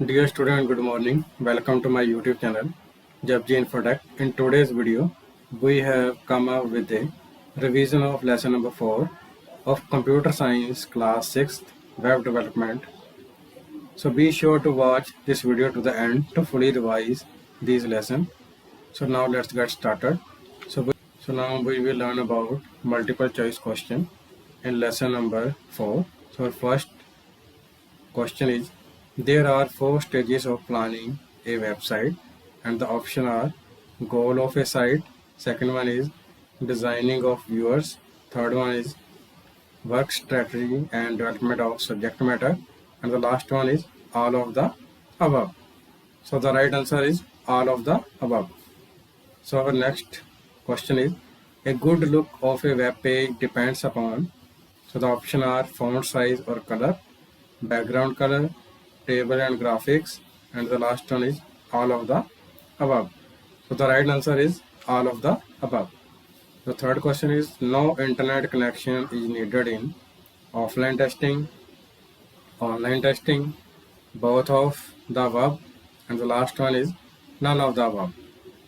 Dear student, good morning. Welcome to my YouTube channel, Japji Infotech. In today's video, we have come up with a revision of lesson number 4 of Computer Science Class 6th Web Development. So be sure to watch this video to the end to fully revise these lessons. So now let's get started. So now we will learn about multiple choice question in lesson number 4. So first question is, there are 4 stages of planning a website and the option are goal of a site, second one is designing of viewers, third one is work strategy and development of subject matter, and the last one is all of the above. So the right answer is all of the above. So our next question is, a good look of a web page depends upon, so the option are font size or color, background color, table and graphics, and the last one is all of the above. So the right answer is all of the above. The third question is, no internet connection is needed in offline testing, online testing, both of the above, and the last one is none of the above.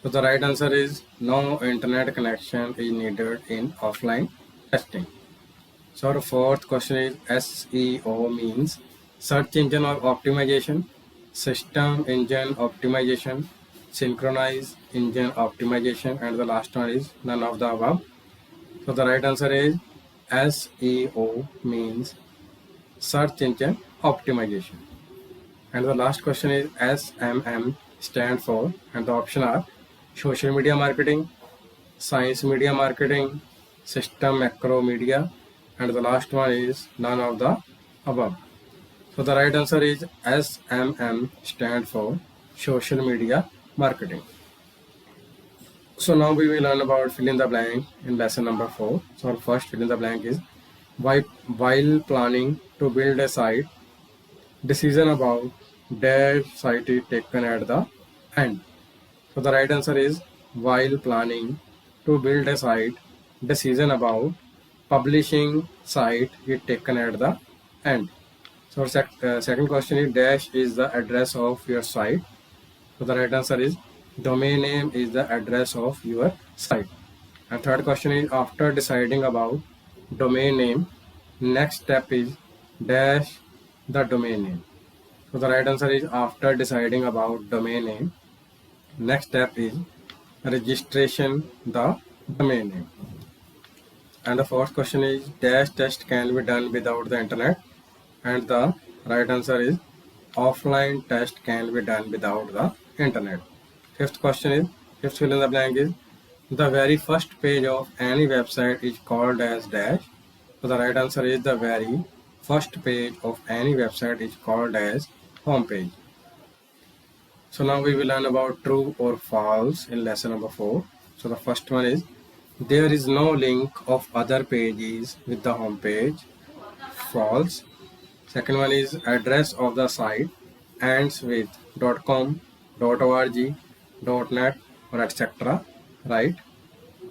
So the right answer is no internet connection is needed in offline testing. So our fourth question is, SEO means search engine optimization, system engine optimization, synchronize engine optimization, and the last one is none of the above. So the right answer is SEO means search engine optimization. And the last question is, SMM stand for, and the option are social media marketing, science media marketing, system macro media, and the last one is none of the above. So the right answer is SMM stand for social media marketing. So now we will learn about fill in the blank in lesson number 4. So our first fill in the blank is, while planning to build a site, decision about dash site is taken at the end. So the right answer is, while planning to build a site, decision about publishing site is taken at the end. So second question is, dash is the address of your site. So the right answer is domain name is the address of your site. And third question is, after deciding about domain name, next step is dash the domain name. So the right answer is, after deciding about domain name, next step is registration the domain name. And the fourth question is, dash test can be done without the internet, and the right answer is offline test can be done without the internet. Fifth fill in the blank is, the very first page of any website is called as dash. So the right answer is, the very first page of any website is called as home page. So now we will learn about true or false in lesson number 4. So the first one is, there is no link of other pages with the home page. False. Second one is, address of the site ends with .com, .org, .net or etc. Right.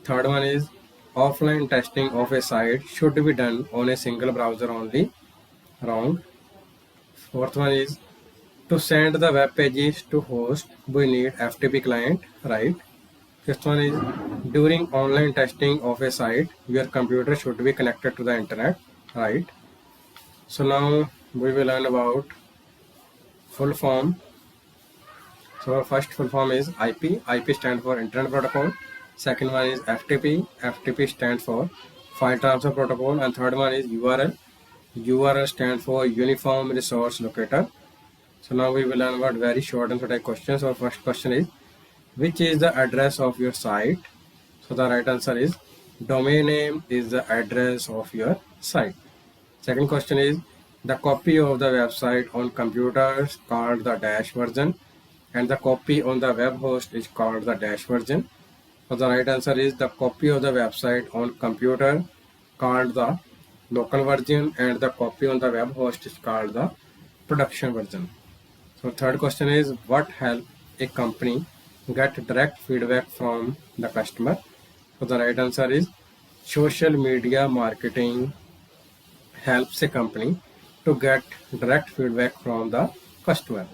Third one is, offline testing of a site should be done on a single browser only. Wrong. Fourth one is, to send the web pages to host, we need FTP client. Right. Fifth one is, during online testing of a site, your computer should be connected to the internet. Right. So now we will learn about full form. So our first full form is IP. IP stands for Internet Protocol. Second one is FTP. FTP stands for File Transfer Protocol. And third one is URL. URL stands for Uniform Resource Locator. So now we will learn about very short and sweet questions. Our first question is, which is the address of your site? So the right answer is, domain name is the address of your site. Second question is, the copy of the website on computers called the dash version, and the copy on the web host is called the dash version. So the right answer is, the copy of the website on computer called the local version, and the copy on the web host is called the production version. So third question is, what help a company get direct feedback from the customer? So the right answer is, social media marketing helps a company to get direct feedback from the customer.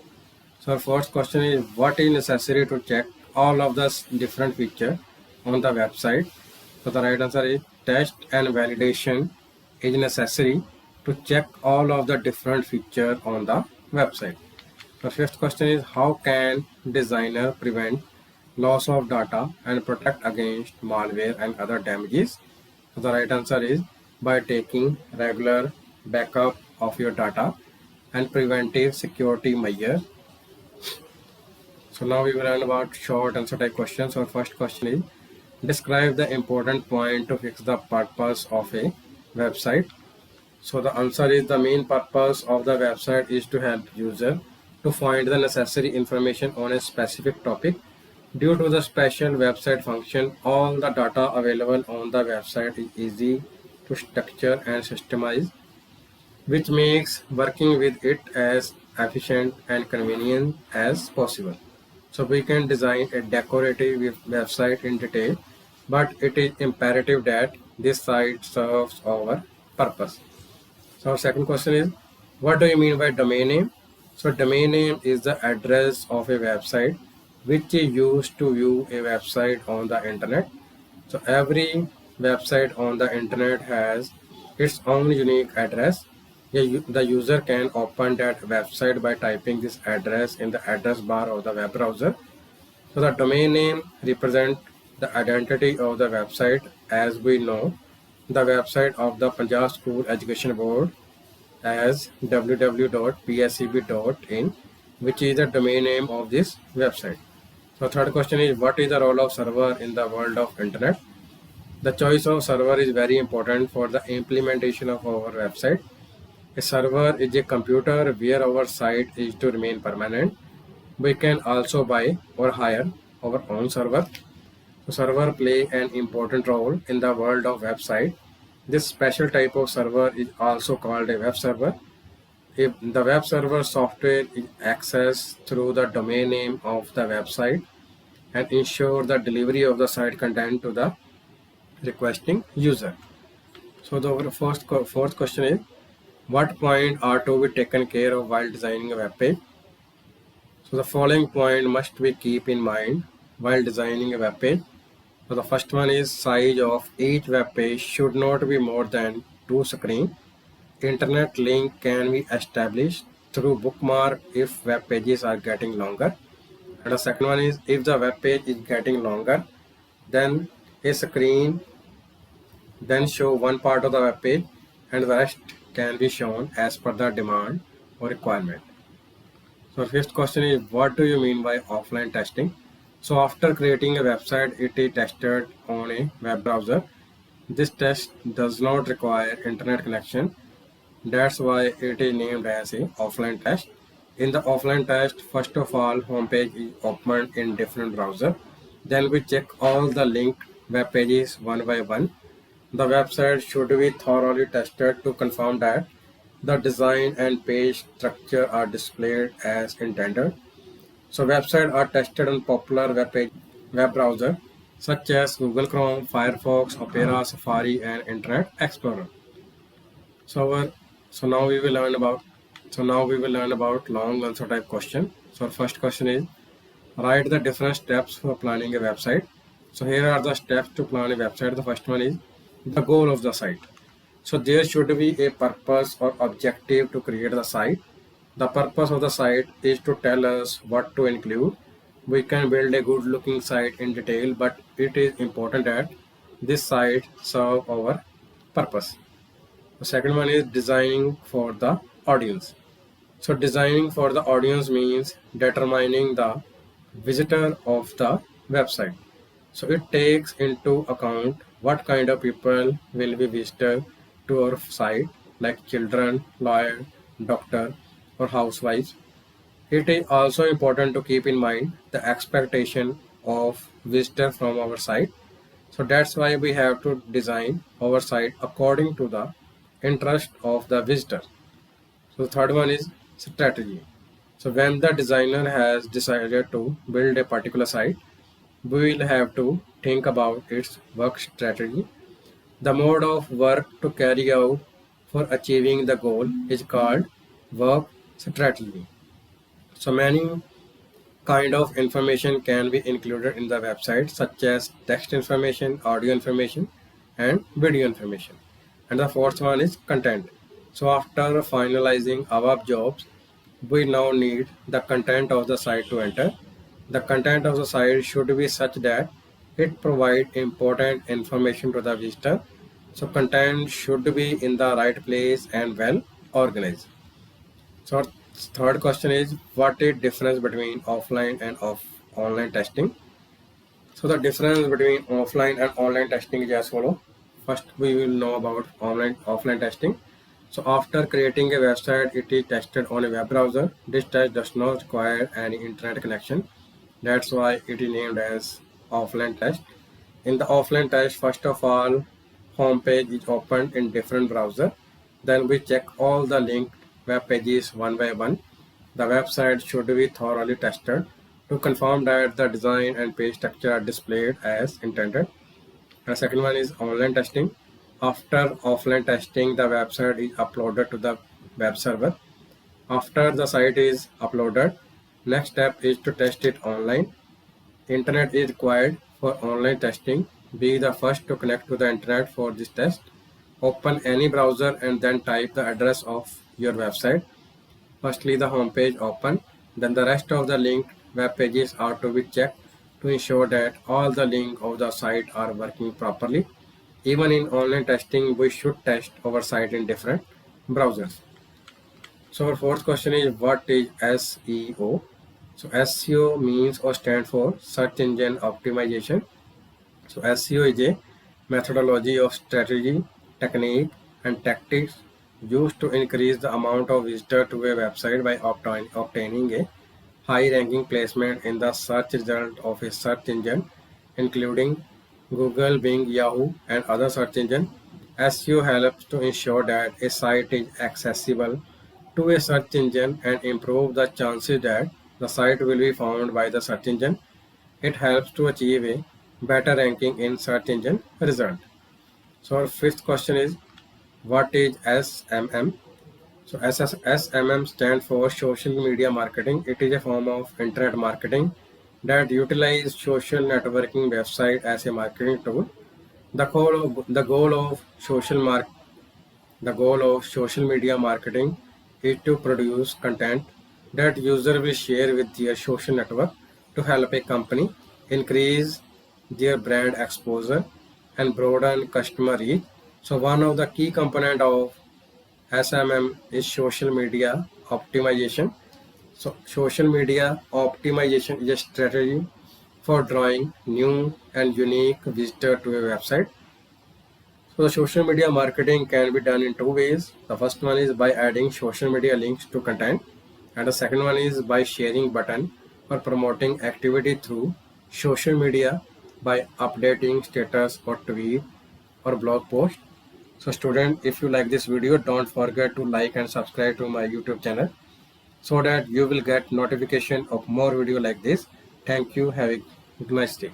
So our first question is, what is necessary to check all of the different features on the website? So the right answer is test and validation is necessary to check all of the different features on the website. The fifth question is, how can designer prevent loss of data and protect against malware and other damages? So the right answer is by taking regular backup of your data and preventive security measures. So now we will learn about short answer type questions. So first question is, describe the important point to fix the purpose of a website. So the answer is, the main purpose of the website is to help user to find the necessary information on a specific topic. Due to the special website function, all the data available on the website is easy to structure and systemize, which makes working with it as efficient and convenient as possible. So we can design a decorative website in detail, but it is imperative that this site serves our purpose. So our second question is, what do you mean by domain name? So domain name is the address of a website which is used to view a website on the internet. So every website on the internet has its own unique address. The user can open that website by typing this address in the address bar of the web browser. So the domain name represents the identity of the website. As we know, the website of the Punjab School Education Board as www.pscb.in, which is the domain name of this website. So third question is, what is the role of server in the world of internet? The choice of server is very important for the implementation of our website. A server is a computer where our site is to remain permanent. We can also buy or hire our own server. So server play an important role in the world of website. This special type of server is also called a web server. If the web server software is accessed through the domain name of the website and ensure the delivery of the site content to the requesting user. So the fourth question is, what point are to be taken care of while designing a web page? So the following point must be keep in mind while designing a web page. So the first one is, size of each web page should not be more than 2 screens. Internet link can be established through bookmark if web pages are getting longer. And the second one is, if the web page is getting longer, then a screen then show one part of the web page and the rest can be shown as per the demand or requirement. So fifth question is, what do you mean by offline testing? So after creating a website, it is tested on a web browser. This test does not require internet connection. That's why it is named as a offline test. In the offline test, first of all, homepage is opened in different browser. Then we check all the linked web pages one by one. The website should be thoroughly tested to confirm that the design and page structure are displayed as intended. So websites are tested on popular web browser such as Google Chrome, Firefox, Opera, Safari, and Internet Explorer. So now we will learn about long answer type question. So our first question is, write the different steps for planning a website. So here are the steps to plan a website. The first one is the goal of the site. So there should be a purpose or objective to create the site. The purpose of the site is to tell us what to include. We can build a good looking site in detail, but it is important that this site serve our purpose. The second one is designing for the audience. So designing for the audience means determining the visitor of the website. So it takes into account what kind of people will be visited to our site, like children, lawyer, doctor, or housewives. It is also important to keep in mind the expectation of visitor from our site. So that's why we have to design our site according to the interest of the visitor. So the third one is strategy. So when the designer has decided to build a particular site, we will have to think about its work strategy. The mode of work to carry out for achieving the goal is called work strategy. So many kind of information can be included in the website, such as text information, audio information, and video information. And the fourth one is content. So after finalizing our jobs, we now need the content of the site to enter. The content of the site should be such that it provides important information to the visitor. So content should be in the right place and well organized. So our third question is, what is difference between offline and online testing? So the difference between offline and online testing is as follows. First, we will know about offline testing. So after creating a website, it is tested on a web browser. This test does not require any internet connection. That's why it is named as offline test. In the offline test, first of all, home page is opened in different browser. Then we check all the linked web pages one by one. The website should be thoroughly tested to confirm that the design and page structure are displayed as intended. The second one is online testing. After offline testing, the website is uploaded to the web server. After the site is uploaded, next step is to test it online. Internet is required for online testing. Be the first to connect to the internet for this test. Open any browser and then type the address of your website. Firstly, the home page open, then the rest of the linked web pages are to be checked to ensure that all the links of the site are working properly. Even in online testing, we should test our site in different browsers. So our fourth question is, what is SEO? So SEO means or stand for search engine optimization. So SEO is a methodology of strategy, technique, and tactics used to increase the amount of visitors to a website by obtaining a high ranking placement in the search result of a search engine, including Google, Bing, Yahoo, and other search engines. SEO helps to ensure that a site is accessible to a search engine and improve the chances that the site will be found by the search engine. It helps to achieve a better ranking in search engine result. So our fifth question is, what is SMM? So SMM stands for social media marketing. It is a form of internet marketing that utilizes social networking website as a marketing tool. The goal of social media marketing is to produce content that user will share with their social network to help a company increase their brand exposure and broaden customer reach. So one of the key component of SMM is social media optimization. So social media optimization is a strategy for drawing new and unique visitor to a website. So the social media marketing can be done in two ways. The first one is by adding social media links to content, and the second one is by sharing button or promoting activity through social media by updating status or tweet or blog post. So student, if you like this video, don't forget to like and subscribe to my YouTube channel so that you will get notification of more video like this. Thank you. Have a nice day.